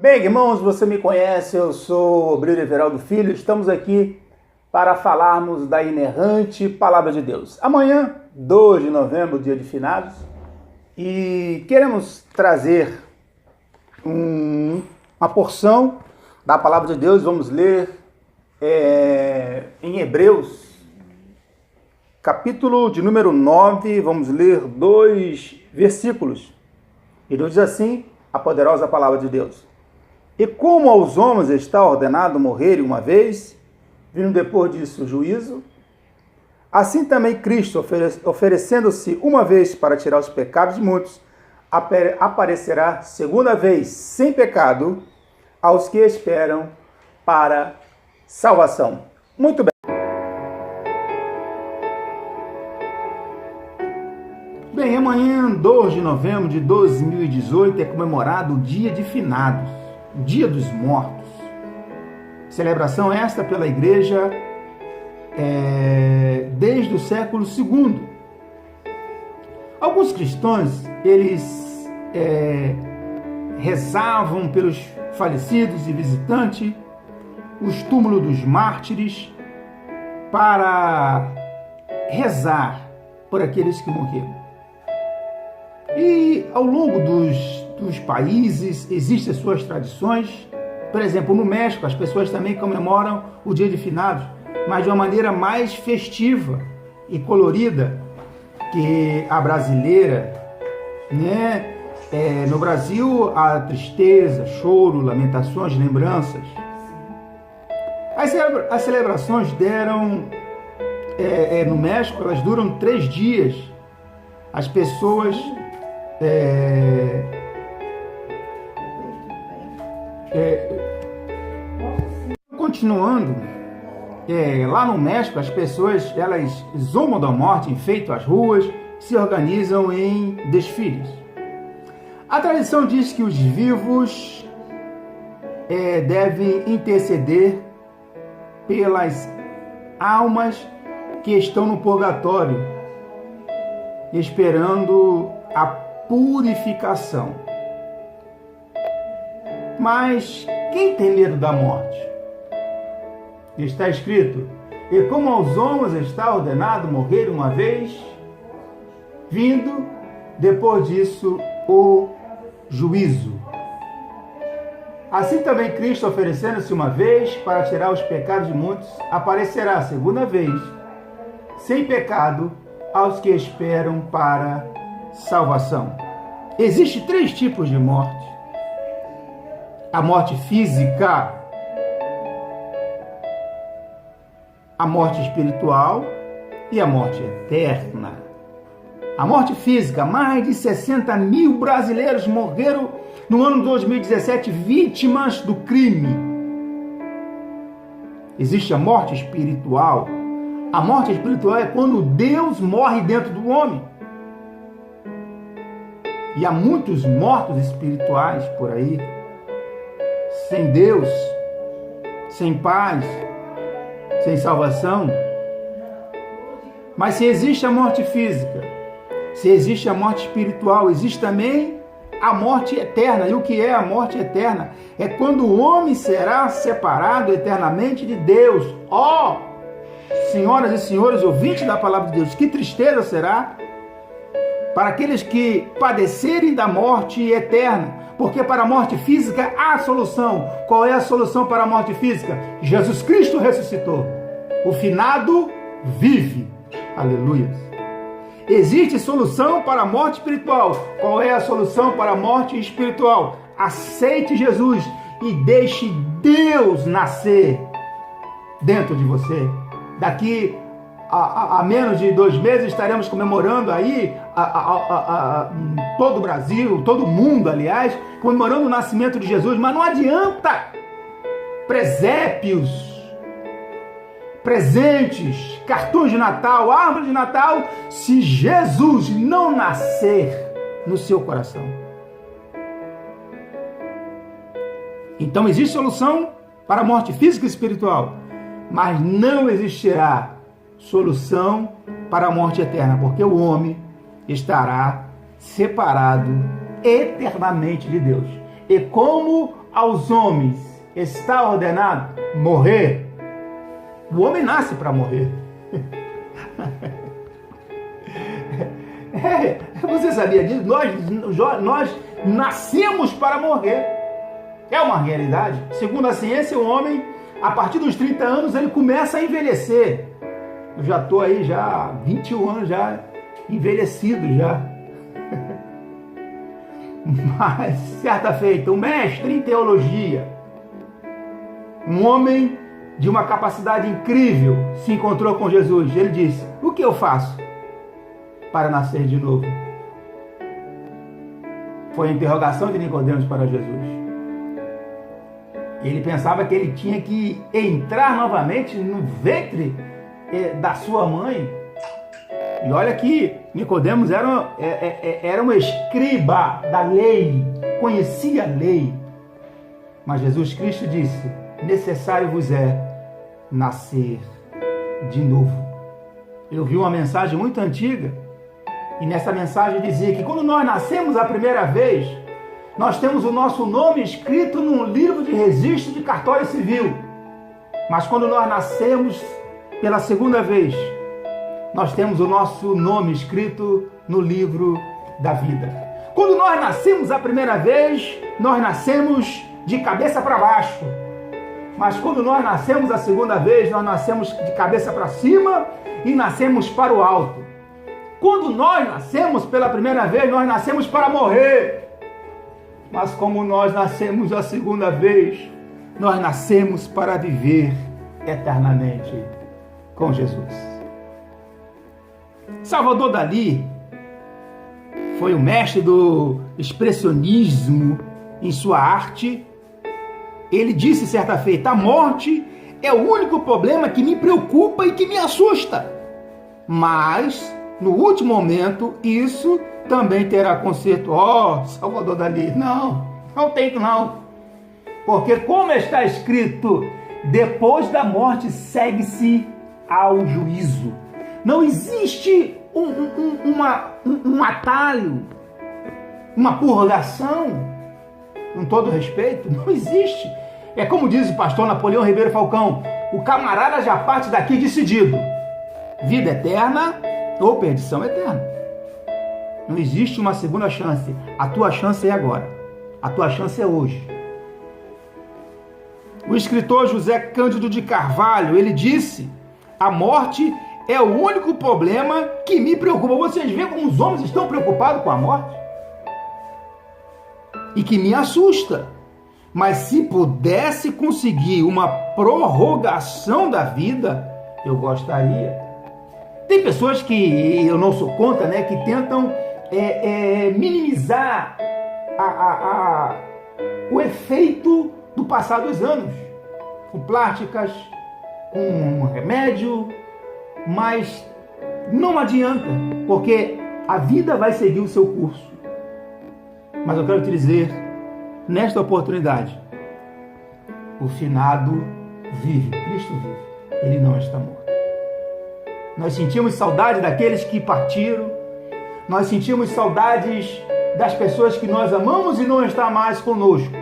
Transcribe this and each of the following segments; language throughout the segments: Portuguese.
Bem, irmãos, você me conhece, eu sou Obreiro Everaldo Filho, estamos aqui para falarmos da inerrante Palavra de Deus. Amanhã, 2 de novembro, dia de finados, e queremos trazer uma porção da Palavra de Deus. Vamos ler em Hebreus, capítulo de número 9, vamos ler 2 versículos. E diz assim a poderosa Palavra de Deus: E como aos homens está ordenado morrerem uma vez, vindo depois disso o juízo, assim também Cristo, oferecendo-se uma vez para tirar os pecados de muitos, aparecerá segunda vez, sem pecado, aos que esperam para salvação. Muito bem. Bem, amanhã, 2 de novembro de 2018, é comemorado o Dia de Finados, o Dia dos Mortos. Celebração esta pela Igreja desde o século II. Alguns cristãos, eles rezavam pelos falecidos e visitantes, os túmulos dos mártires, para rezar por aqueles que morreram. E ao longo dos países existem suas tradições. Por exemplo, no México as pessoas também comemoram o Dia de Finados, mas de uma maneira mais festiva e colorida que a brasileira, né? No Brasil, há tristeza, choro, lamentações, lembranças. As celebrações no México, elas duram 3 dias. As pessoas continuando, lá no México, as pessoas, elas zombam da morte, enfeitam as ruas, se organizam em desfiles. A tradição diz que os vivos devem interceder pelas almas que estão no purgatório, esperando a purificação. Mas quem tem medo da morte? Está escrito: e como aos homens está ordenado morrer uma vez, vindo depois disso o juízo. Assim também Cristo, oferecendo-se uma vez para tirar os pecados de muitos, aparecerá a segunda vez, sem pecado, aos que esperam para salvação. Existem 3 tipos de morte: a morte física, a morte espiritual e a morte eterna. A morte física: mais de 60 mil brasileiros morreram no ano 2017 vítimas do crime. Existe a morte espiritual. A morte espiritual é quando Deus morre dentro do homem. E há muitos mortos espirituais por aí, sem Deus, sem paz, sem salvação. Mas se existe a morte física, se existe a morte espiritual, existe também a morte eterna. E o que é a morte eterna? É quando o homem será separado eternamente de Deus. Senhoras e senhores, ouvintes da Palavra de Deus, que tristeza será para aqueles que padecerem da morte eterna, porque para a morte física há solução. Qual é a solução para a morte física? Jesus Cristo ressuscitou. O finado vive. Aleluia. Existe solução para a morte espiritual. Qual é a solução para a morte espiritual? Aceite Jesus e deixe Deus nascer dentro de você. Daqui a menos de 2 meses estaremos comemorando aí todo o Brasil, todo o mundo, aliás, comemorando o nascimento de Jesus. Mas não adianta presépios, presentes, cartões de Natal, árvore de Natal, se Jesus não nascer no seu coração. Então existe solução para a morte física e espiritual, mas não existirá solução para a morte eterna, porque o homem estará separado eternamente de Deus. E como aos homens está ordenado morrer, o homem nasce para morrer. Você sabia disso? Nós nascemos para morrer. É uma realidade. Segundo a ciência, o homem, a partir dos 30 anos, ele começa a envelhecer. Eu já estou aí, já 21 anos, já envelhecido já. Mas, certa feita, um mestre em teologia, um homem de uma capacidade incrível, se encontrou com Jesus. Ele disse: o que eu faço para nascer de novo? Foi a interrogação de Nicodemos para Jesus. Ele pensava que ele tinha que entrar novamente no ventre da sua mãe. E olha que Nicodemos era um escriba da lei, conhecia a lei. Mas Jesus Cristo disse: necessário vos é nascer de novo. Eu vi uma mensagem muito antiga, e nessa mensagem dizia que quando nós nascemos a primeira vez, nós temos o nosso nome escrito num livro de registro de cartório civil. Mas quando nós nascemos pela segunda vez, nós temos o nosso nome escrito no livro da vida. Quando nós nascemos a primeira vez, nós nascemos de cabeça para baixo. Mas quando nós nascemos a segunda vez, nós nascemos de cabeça para cima e nascemos para o alto. Quando nós nascemos pela primeira vez, nós nascemos para morrer. Mas como nós nascemos a segunda vez, nós nascemos para viver eternamente com Jesus. Salvador Dalí foi o mestre do expressionismo em sua arte. Ele disse certa feita: a morte é o único problema que me preocupa e que me assusta. Mas, no último momento, isso também terá conserto. Salvador Dalí, não tem não. Porque como está escrito, depois da morte segue-se ao juízo. Não existe um atalho, uma purgação, com todo respeito, não existe. É como diz o pastor Napoleão Ribeiro Falcão: o camarada já parte daqui decidido: vida eterna ou perdição eterna. Não existe uma segunda chance. A tua chance é agora. A tua chance é hoje. O escritor José Cândido de Carvalho, ele disse: a morte é o único problema que me preocupa. Vocês veem como os homens estão preocupados com a morte? E que me assusta. Mas se pudesse conseguir uma prorrogação da vida, eu gostaria. Tem pessoas que eu não sou contra, né, que tentam minimizar o efeito do passar dos anos, com plásticas, com remédio, mas não adianta, porque a vida vai seguir o seu curso. Mas eu quero te dizer, nesta oportunidade, o finado vive, Cristo vive, ele não está morto. Nós sentimos saudade daqueles que partiram, nós sentimos saudades das pessoas que nós amamos e não está mais conosco.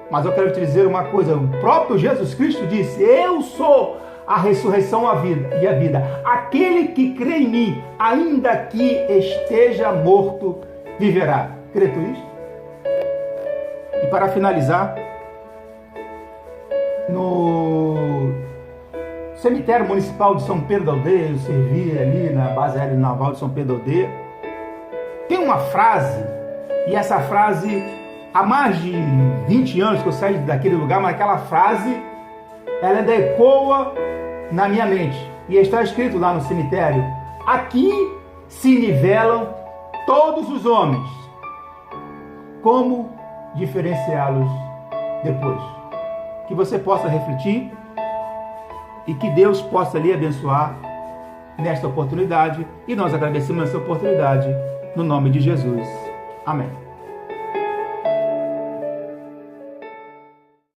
Mas eu quero te dizer uma coisa: o próprio Jesus Cristo disse: eu sou a ressurreição e a vida. Aquele que crê em mim, ainda que esteja morto, viverá. Crê tu isto? E para finalizar, no cemitério municipal de São Pedro da Aldeia, eu servi ali na base aérea naval de São Pedro da Aldeia, tem uma frase, e essa frase, há mais de 20 anos que eu saí daquele lugar, mas aquela frase, ela ainda ecoa na minha mente. E está escrito lá no cemitério: aqui se nivelam todos os homens. Como diferenciá-los depois? Que você possa refletir e que Deus possa lhe abençoar nesta oportunidade. E nós agradecemos essa oportunidade no nome de Jesus. Amém.